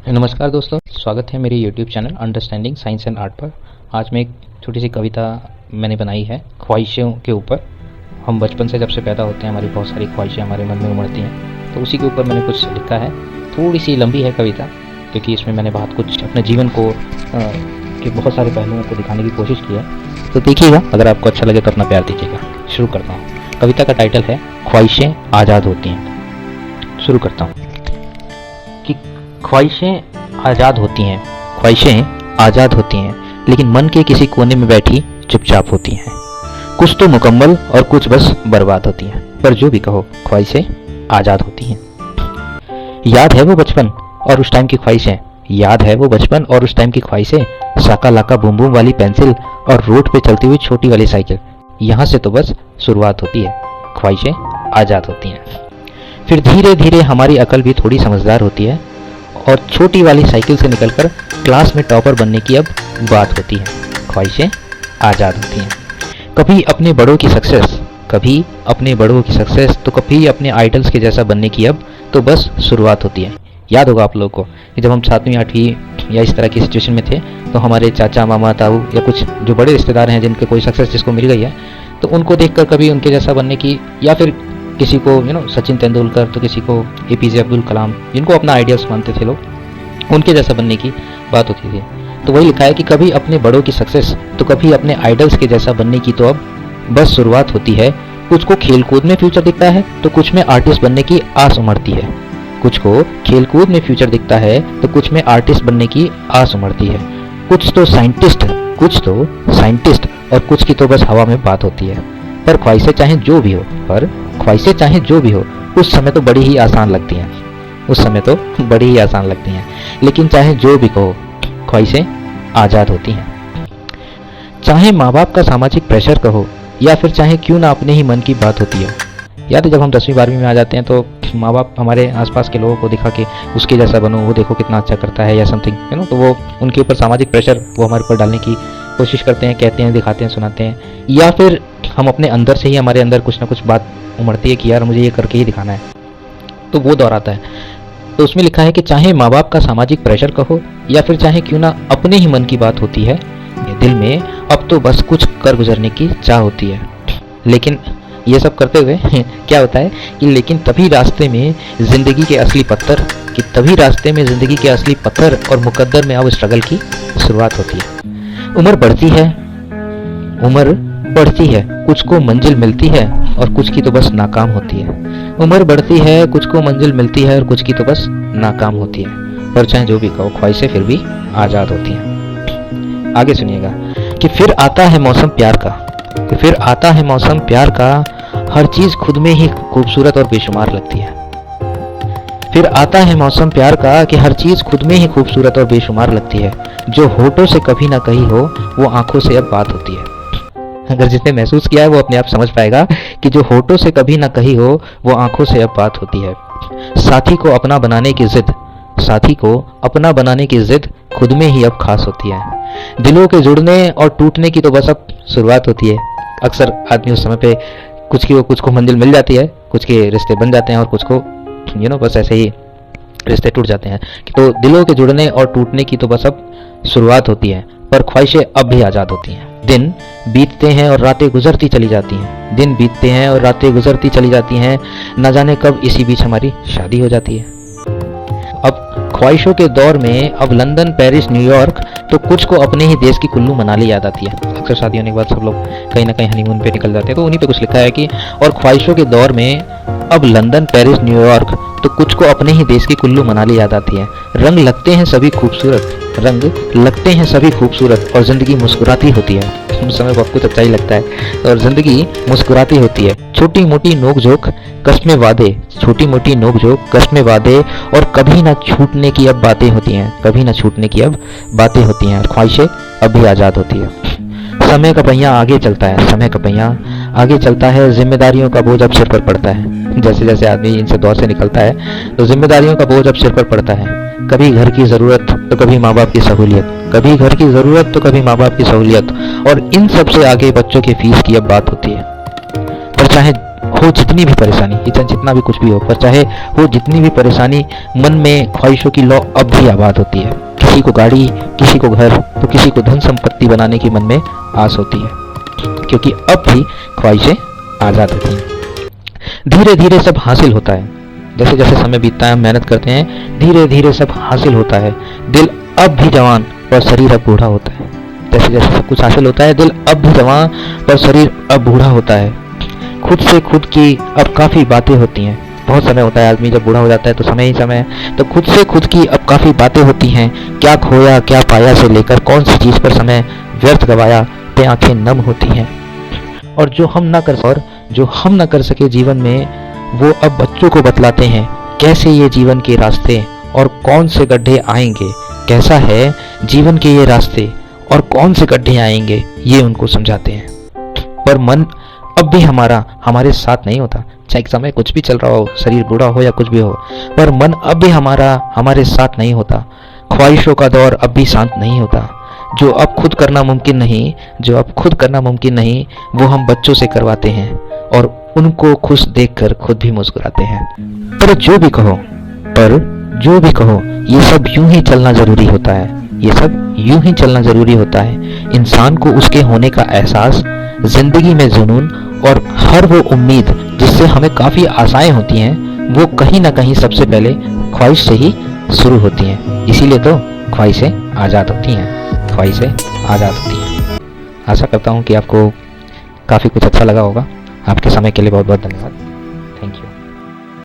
नमस्कार दोस्तों, स्वागत है मेरे YouTube channel understanding science and art पर। आज मैं एक छोटी सी कविता मैंने बनाई है ख्वाहिशों के ऊपर। हम बचपन से जब से पैदा होते हैं हमारी बहुत सारी ख्वाहिशें हमारे मन में उमड़ती हैं, तो उसी के ऊपर मैंने कुछ लिखा है। थोड़ी सी लंबी है कविता, क्योंकि इसमें मैंने बहुत कुछ अपने जीवन को के बहुत सारे पहलुओं को दिखाने की कोशिश की है। तो देखिएगा, अगर आपको अच्छा लगे तो अपना प्यार दीजिएगा। शुरू करता हूँ। कविता का टाइटल है ख्वाहिशें आज़ाद होती हैं। शुरू करता हूँ कि ख्वाहिशें आज़ाद होती हैं, ख्वाहिशें आज़ाद होती हैं, लेकिन मन के किसी कोने में बैठी चुपचाप होती हैं। कुछ तो मुकम्मल और कुछ बस बर्बाद होती हैं, पर जो भी कहो ख्वाहिशें आज़ाद होती हैं। याद है वो बचपन और उस टाइम की ख्वाहिशें, याद है वो बचपन और उस टाइम की ख्वाहिशें, साका लाका बूम बूम वाली पेंसिल और रोड पे चलती हुई छोटी वाली साइकिल। यहाँ से तो बस शुरुआत होती है, ख्वाहिशें आज़ाद होती हैं। फिर धीरे धीरे हमारी अकल भी थोड़ी समझदार होती है और छोटी वाली साइकिल से निकलकर क्लास में टॉपर बनने की अब बात होती है, ख्वाहिशें आज़ाद होती हैं। कभी अपने बड़ों की सक्सेस, कभी अपने बड़ों की सक्सेस, तो कभी अपने आइडल्स के जैसा बनने की अब तो बस शुरुआत होती है। याद होगा आप लोगों को कि जब हम 7वीं 8वीं या इस तरह की सिचुएशन में थे, तो हमारे चाचा मामा ताऊ या कुछ जो बड़े रिश्तेदार हैं जिनके कोई सक्सेस जिसको मिल गई है, तो उनको देखकर कभी उनके जैसा बनने की, या फिर किसी को सचिन तेंदुलकर, तो किसी को APJ अब्दुल कलाम, जिनको अपना आइडियल्स मानते थे लोग, उनके जैसा बनने की बात होती थी। तो वही लिखा है कि कभी अपने बड़ों की सक्सेस तो कभी अपने आइडल्स के जैसा बनने की तो अब बस शुरुआत होती है। कुछ को खेलकूद में फ्यूचर दिखता है तो कुछ में आर्टिस्ट बनने की आस उमड़ती है। कुछ को खेलकूद में फ्यूचर दिखता है तो कुछ में आर्टिस्ट बनने की आस उमड़ती है। कुछ तो साइंटिस्ट और कुछ की तो बस हवा में बात होती है। पर ख्वाहिशें चाहे जो भी हो, उस समय तो बड़ी ही आसान लगती हैं, लेकिन चाहे जो भी कहो ख्वाहिशें आज़ाद होती हैं। चाहे माँ बाप का सामाजिक प्रेशर कहो या फिर चाहे क्यों ना अपने ही मन की बात होती है। या तो जब हम 10वीं 12वीं में आ जाते हैं तो माँ बाप हमारे आसपास के लोगों को दिखा के उसके जैसा बनो, वो देखो कितना अच्छा करता है या समथिंग तो वो उनके ऊपर सामाजिक प्रेशर वो हमारे ऊपर डालने की कोशिश करते हैं, कहते हैं, दिखाते हैं, सुनाते हैं। या फिर हम अपने अंदर से ही, हमारे अंदर कुछ ना कुछ बात उमड़ती है कि यार मुझे ये करके ही दिखाना है, तो वो दौर आता है। तो उसमें लिखा है कि चाहे माँ बाप का सामाजिक प्रेशर कहो या फिर चाहे क्यों ना अपने ही मन की बात होती है, दिल में अब तो बस कुछ कर गुजरने की चाह होती है। लेकिन ये सब करते हुए क्या होता है कि लेकिन तभी रास्ते में जिंदगी के असली पत्थर और मुकद्दर में अब स्ट्रगल की शुरुआत होती है। उम्र बढ़ती है, कुछ को मंजिल मिलती है और कुछ की तो बस नाकाम होती है। पर चाहे जो भी कहो ख्वाहिशें फिर भी आज़ाद होती हैं। आगे सुनिएगा कि फिर आता है मौसम प्यार का, हर चीज खुद में ही खूबसूरत और बेशुमार लगती है। जो होठों से कभी ना कही हो वो आंखों से अब बात होती है। अगर जिसने महसूस किया है वो अपने आप समझ पाएगा कि जो होठों से कभी ना कही हो वो आंखों से अब बात होती है। साथी को अपना बनाने की जिद खुद में ही अब खास होती है। दिलों के जुड़ने और टूटने की तो बस अब शुरुआत होती है। अक्सर आदमी उस समय पे कुछ को मंजिल मिल जाती है, कुछ के रिश्ते बन जाते हैं और कुछ को बस ऐसे ही रिश्ते टूट जाते हैं। तो दिलों के जुड़ने और टूटने की तो बस अब शुरुआत होती है, पर ख्वाहिशें अब भी आज़ाद होती हैं। दिन बीतते हैं और रातें गुजरती चली जाती हैं, न जाने कब इसी बीच हमारी शादी हो जाती है। अब ख्वाहिशों के दौर में अब लंदन, पेरिस, न्यूयॉर्क, तो कुछ को अपने ही देश की कुल्लू मनाली याद आती है। अक्सर शादी होने के बाद सब लोग कहीं ना कहीं हनीमून पे निकल जाते हैं, तो उन्हीं पे कुछ लिखा है कि और ख्वाहिशों के दौर में अब लंदन, पेरिस, न्यूयॉर्क, तो कुछ को अपने ही देश की कुल्लू मनाली याद आती है। रंग लगते हैं सभी खूबसूरत और जिंदगी मुस्कुराती होती है। उस समय बहुत कुछ अच्छा ही लगता है और जिंदगी मुस्कुराती होती है। छोटी मोटी नोक-झोंक, कस्में वादे और कभी ना छूटने की अब बातें होती हैं और ख्वाहिशें अब भी आज़ाद होती है। समय का पहिया आगे चलता है, जिम्मेदारियों का बोझ अब सिर पर पड़ता है। जैसे जैसे आदमी इनसे दौर से निकलता है तो जिम्मेदारियों का बोझ अब सिर पर पड़ता है। कभी घर की ज़रूरत तो कभी माँ बाप की सहूलियत, और इन सब से आगे बच्चों के फीस की अब बात होती है। हो जितनी भी परेशानी, ये चाहे जितना भी कुछ भी हो, पर चाहे हो जितनी भी परेशानी, मन में ख्वाहिशों की लौ अब भी आबाद होती है। किसी को गाड़ी, किसी को घर, तो किसी को धन संपत्ति बनाने की मन में आस होती है, क्योंकि अब भी ख्वाहिशें आज़ाद होती हैं। धीरे धीरे सब हासिल होता है, जैसे जैसे समय बीतता है, हम मेहनत करते हैं, धीरे धीरे सब हासिल होता है। दिल अब भी जवान और शरीर अब बूढ़ा होता है। जैसे जैसे सब कुछ हासिल होता है, दिल अब भी जवान और शरीर अब बूढ़ा होता है। खुद से खुद की अब काफ़ी बातें होती हैं। बहुत समय होता है, आदमी जब बूढ़ा हो जाता है तो समय ही समय है, तो खुद से खुद की अब काफ़ी बातें होती हैं। क्या खोया क्या पाया से लेकर कौन सी चीज़ पर समय व्यर्थ गवाया पे आंखें नम होती हैं। और जो हम न कर सके जीवन में, वो अब बच्चों को बतलाते हैं कैसे ये जीवन के रास्ते और कौन से गड्ढे आएंगे, कैसा है जीवन के ये रास्ते और कौन से गड्ढे आएंगे, ये उनको समझाते हैं। पर मन अब भी हमारे साथ नहीं होता, चाहे समय कुछ भी चल रहा हो, शरीर बूढ़ा हो या कुछ भी हो, पर मन अब भी हमारे साथ नहीं होता। ख्वाहिशों का दौर अब भी शांत नहीं होता। जो अब खुद करना मुमकिन नहीं, वो हम बच्चों से करवाते हैं और उनको खुश देखकर खुद भी मुस्कुराते हैं। पर जो भी कहो, ये सब यूं ही चलना जरूरी होता है। इंसान को उसके होने का एहसास, जिंदगी में जुनून और हर वो उम्मीद जिससे हमें काफ़ी आशाएं होती हैं, वो कहीं ना कहीं सबसे पहले ख्वाहिश से ही शुरू होती हैं। इसीलिए तो ख्वाहिशें आज़ाद होती हैं। आशा करता हूँ कि आपको काफ़ी कुछ अच्छा लगा होगा। आपके समय के लिए बहुत बहुत धन्यवाद।